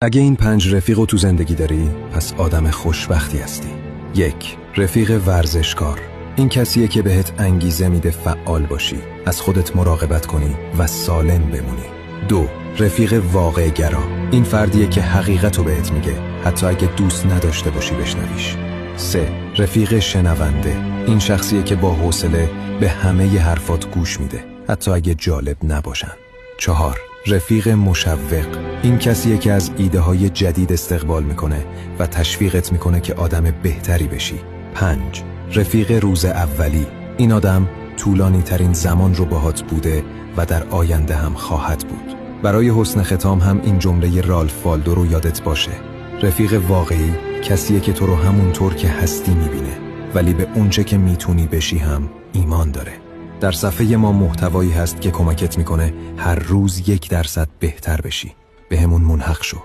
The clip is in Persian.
اگه این 5 رفیق رو تو زندگی داری، پس آدم خوشبختی هستی. 1. رفیق ورزشکار. این کسیه که بهت انگیزه میده فعال باشی، از خودت مراقبت کنی و سالم بمونی. 2. رفیق واقع گرا. این فردیه که حقیقت رو بهت میگه، حتی اگه دوست نداشته باشی بشنویش. 3. رفیق شنونده. این شخصیه که با حوصله به همه ی حرفات گوش میده، حتی اگه جالب نباشن. 4. رفیق مشوق. این کسیه که از ایده های جدید استقبال میکنه و تشویقت میکنه که آدم بهتری بشی. 5. رفیق روز اولی. این آدم طولانی ترین زمان رو باهات بوده و در آینده هم خواهد بود. برای حسن ختام هم این جمله رالف والدو رو یادت باشه: رفیق واقعی کسیه که تو رو همونطور که هستی میبینه، ولی به اونچه که میتونی بشی هم ایمان داره. در صفحه ما محتوایی هست که کمکت میکنه هر روز 1% بهتر بشی. بهمون ملحق شو.